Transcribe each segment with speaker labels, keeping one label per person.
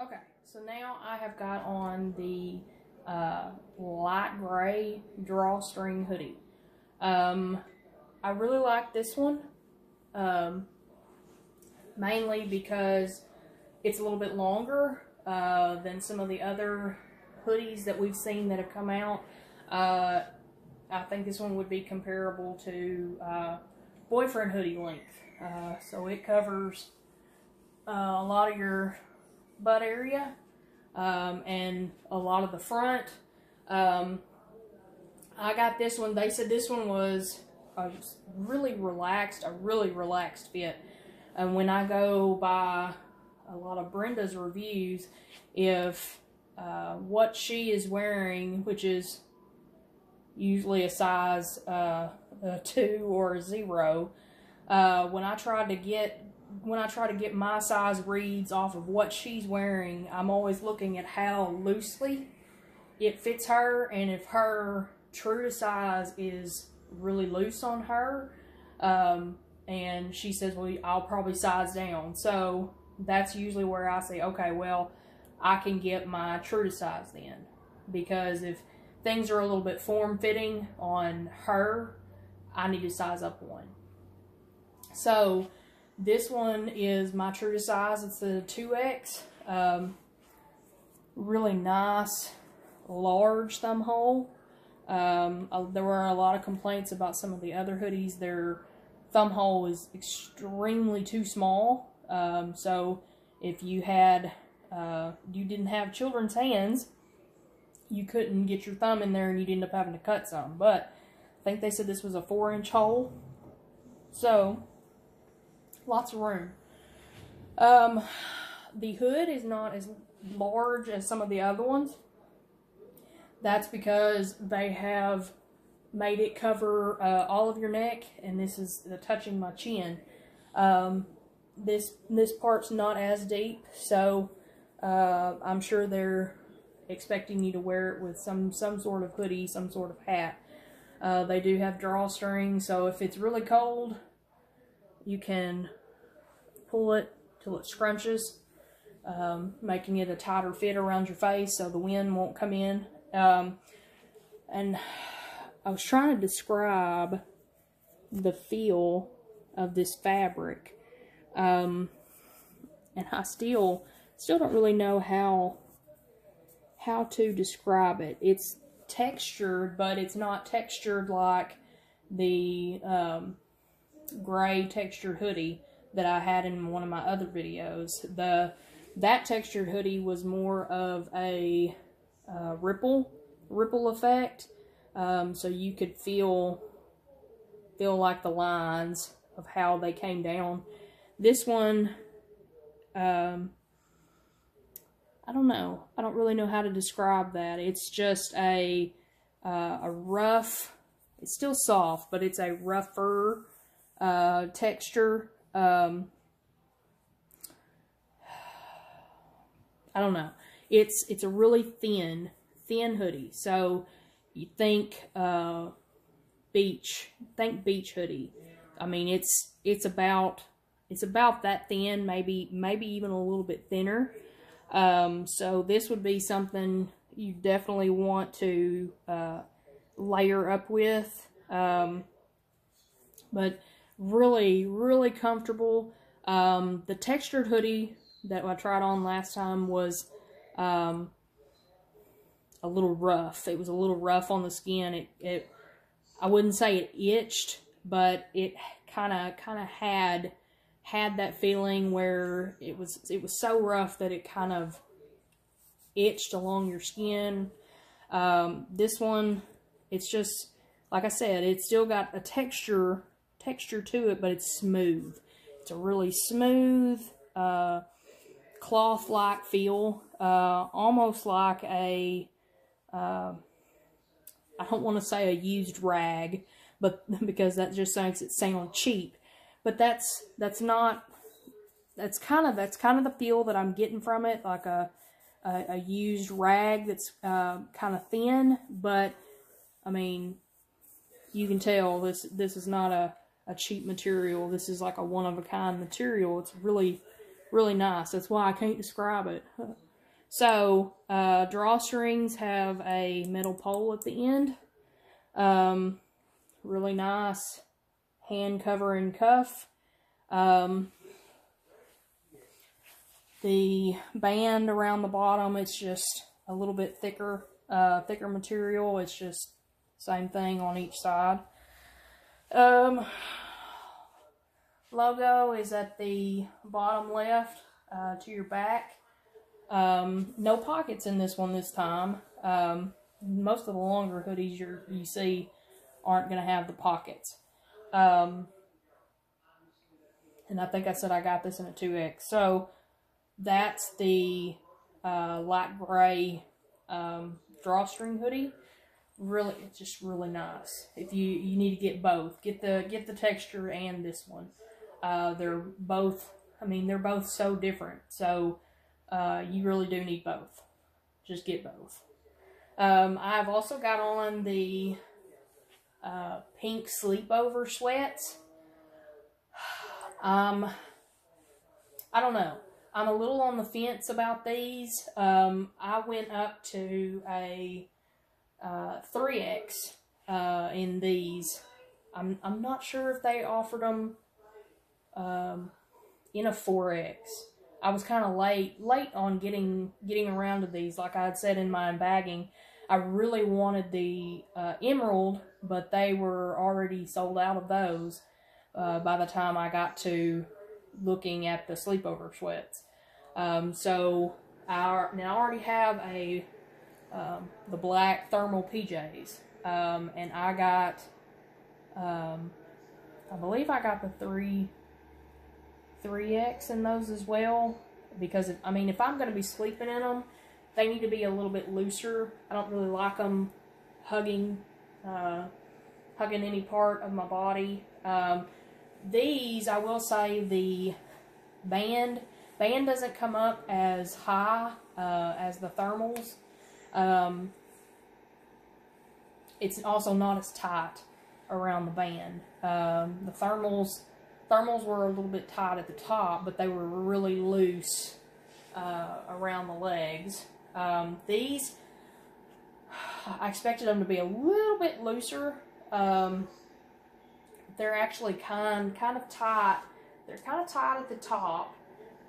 Speaker 1: Okay, so now I have got on the light gray drawstring hoodie. I really like this one, mainly because it's a little bit longer than some of the other hoodies that we've seen that have come out. I think this one would be comparable to boyfriend hoodie length. So it covers a lot of your butt area and a lot of the front. I got this one. They said this one was really relaxed, a really relaxed fit. And when I go by a lot of Brenda's reviews, if what she is wearing, which is usually a size a 2 or a 0, when I try to get my size reads off of what she's wearing, I'm always looking at how loosely it fits her, and if her true to size is really loose on her, and she says, well, I'll probably size down. So that's usually where I say, okay, well, I can get my true to size then. Because if things are a little bit form-fitting on her, I need to size up one. So this one is my true to size. It's a 2X. Really nice, large thumb hole. There were a lot of complaints about some of the other hoodies. Their thumb hole is extremely too small. So if you had, you didn't have children's hands, you couldn't get your thumb in there and you'd end up having to cut some. But I think they said this was a 4-inch hole. So lots of room. The hood is not as large as some of the other ones. That's because they have made it cover all of your neck, and this is touching my chin. This part's not as deep, so I'm sure they're expecting you to wear it with some sort of hoodie, some sort of hat. They do have drawstring, so if it's really cold, you can pull it till it scrunches, making it a tighter fit around your face so the wind won't come in. And I was trying to describe the feel of this fabric, and I still don't really know how to describe it. It's textured, but it's not textured like the gray textured hoodie that I had in one of my other videos. That textured hoodie was more of a ripple effect, so you could feel like the lines of how they came down. This one, I don't know. I don't really know how to describe that. It's just a rough. It's still soft, but it's a rougher texture. I don't know. It's a really thin hoodie. So you think beach hoodie. I mean, it's about that thin, maybe even a little bit thinner. So this would be something you definitely want to layer up with. But really, really comfortable. The textured hoodie that I tried on last time was a little rough. It was a little rough on the skin. I wouldn't say it itched, but it kind of had that feeling where it was so rough that it kind of itched along your skin. This one, it's just, like I said, it's still got a texture to it, but it's smooth. It's a really smooth, cloth-like feel, almost like a, I don't want to say a used rag, but because that just makes it sound cheap. But that's kind of the feel that I'm getting from it, like a used rag that's kind of thin. But I mean, you can tell this is not a cheap material. This is like a one-of-a-kind material. It's really really nice. That's why I can't describe it. So, drawstrings have a metal pole at the end. Really nice hand covering cuff. The band around the bottom, it's just a little bit thicker, thicker material. It's just same thing on each side. Logo is at the bottom left, to your back. No pockets in this one this time. Most of the longer hoodies you see aren't going to have the pockets. And I think I said I got this in a 2X. So that's the light gray drawstring hoodie. Really, it's just really nice. If you need to get both, get the texture and this one. They're both, I mean, they're both so different. So you really do need both. Just get both. I've also got on the pink sleepover sweats. I don't know. I'm a little on the fence about these. I went up to a 3X in these. I'm not sure if they offered them in a 4X. I was kind of late on getting around to these. Like I had said in my unbagging, I really wanted the emerald, but they were already sold out of those by the time I got to looking at the sleepover sweats. So I already have the black thermal PJs, and I got, I believe I got the 3X in those as well, because if I'm going to be sleeping in them, they need to be a little bit looser. I don't really like them hugging any part of my body. These, I will say, the band doesn't come up as high as the thermals. It's also not as tight around the band. The thermals were a little bit tight at the top, but they were really loose around the legs. These, I expected them to be a little bit looser. They're actually kind of tight. They're kind of tight at the top,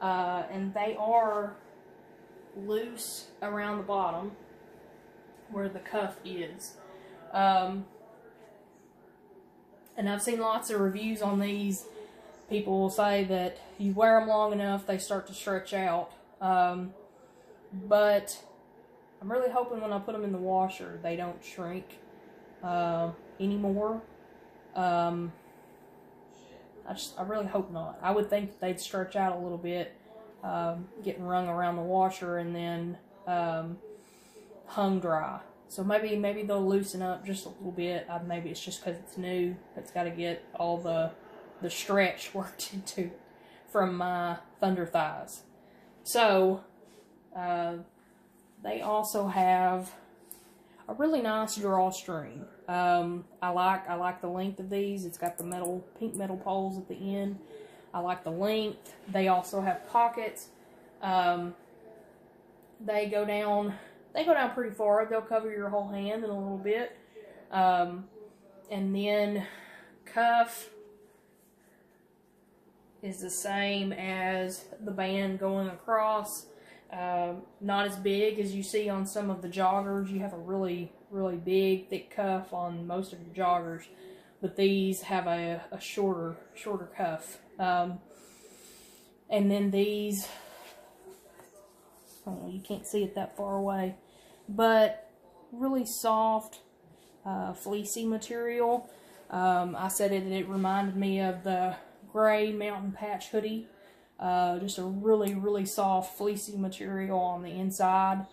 Speaker 1: and they are loose around the bottom where the cuff is. And I've seen lots of reviews on these. People will say that you wear them long enough, they start to stretch out. But I'm really hoping when I put them in the washer, they don't shrink anymore. I really hope not. I would think that they'd stretch out a little bit, getting wrung around the washer and then hung dry. So maybe they'll loosen up just a little bit. Maybe it's just because it's new. It's got to get all the stretch worked into it from my thunder thighs. So they also have a really nice drawstring. I like the length of these. It's got the pink metal poles at the end. I like the length. They also have pockets. They go down pretty far. They'll cover your whole hand in a little bit. And then cuff is the same as the band going across. Not as big as you see on some of the joggers. You have a really, really big, thick cuff on most of your joggers, but these have a shorter cuff. And then these, oh, you can't see it that far away, but really soft, fleecy material. I said it reminded me of the gray Mountain Patch hoodie. Just a really, really soft, fleecy material on the inside.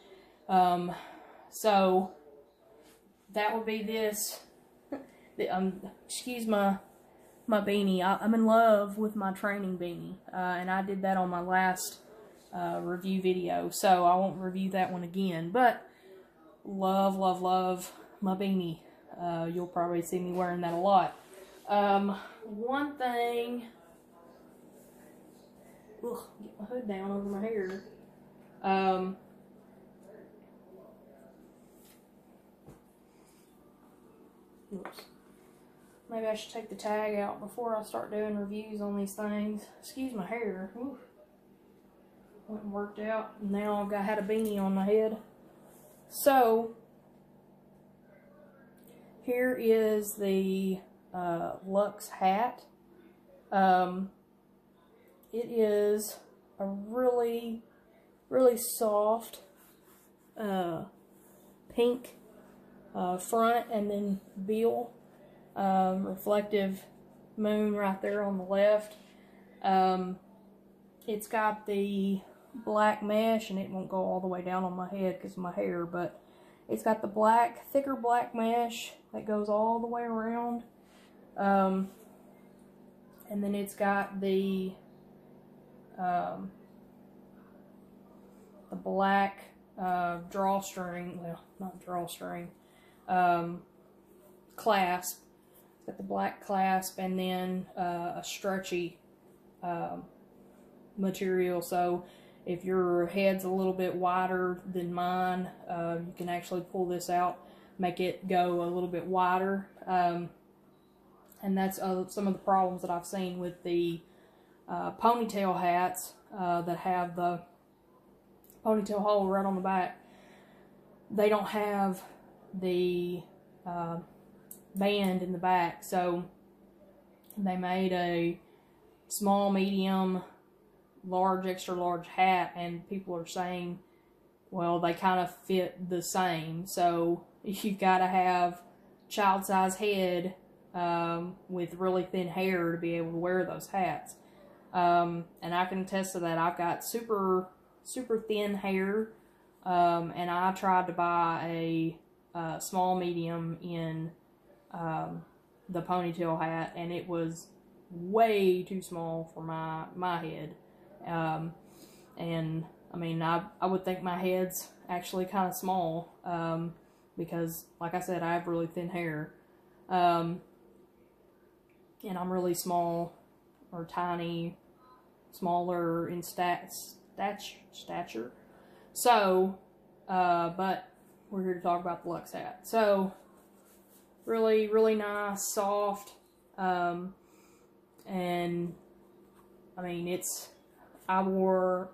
Speaker 1: So that would be this. Excuse my beanie. I'm in love with my training beanie, and I did that on my last review video, so I won't review that one again. But love, love, love my beanie. You'll probably see me wearing that a lot. One thing Ugh, get my hood down over my hair. Oops. Maybe I should take the tag out before I start doing reviews on these things. Excuse my hair. Ooh. Went and worked out. Now I had a beanie on my head. So, here is the Luxe hat. It is a really, really soft pink front, and then Beal reflective moon right there on the left. It's got the black mesh, and it won't go all the way down on my head because of my hair, but it's got the black, thicker black mesh that goes all the way around. And then it's got the black drawstring, well, not drawstring, clasp. It's got the black clasp, and then a stretchy material. So if your head's a little bit wider than mine, you can actually pull this out, make it go a little bit wider. And that's some of the problems that I've seen with the ponytail hats that have the ponytail hole right on the back. They don't have the band in the back, so they made a small, medium, large, extra large hat, and people are saying, well, they kind of fit the same. So you've got to have child size head with really thin hair to be able to wear those hats. And I can attest to that. I've got super thin hair, and I tried to buy a small, medium in the ponytail hat, and it was way too small for my head. And I mean, I would think my head's actually kind of small, because like I said, I have really thin hair. And I'm really small, or tiny, smaller in stature. So, but we're here to talk about the Luxe hat. So, really, really nice, soft, and I mean, I wore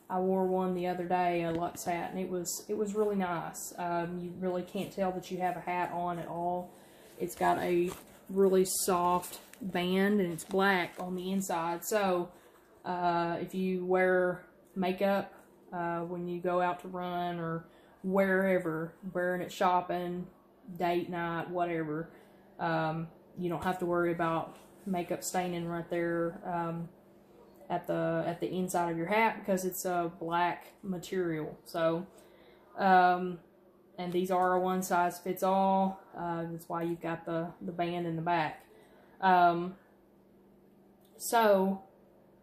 Speaker 1: one the other day, a Luxe hat, and it was really nice. You really can't tell that you have a hat on at all. It's got a really soft band, and it's black on the inside. So if you wear makeup when you go out to run or wherever, wearing it shopping, date night, whatever, you don't have to worry about makeup staining right there at the inside of your hat, because it's a black material. So and these are a one size fits all. That's why you've got the band in the back. So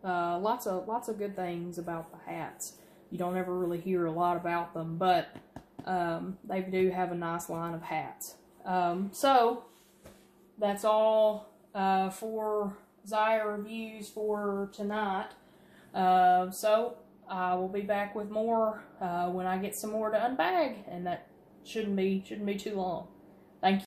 Speaker 1: lots of good things about the hats. You don't ever really hear a lot about them, but they do have a nice line of hats. So that's all for Zaya reviews for tonight. So I will be back with more when I get some more to unbag, and that shouldn't be too long.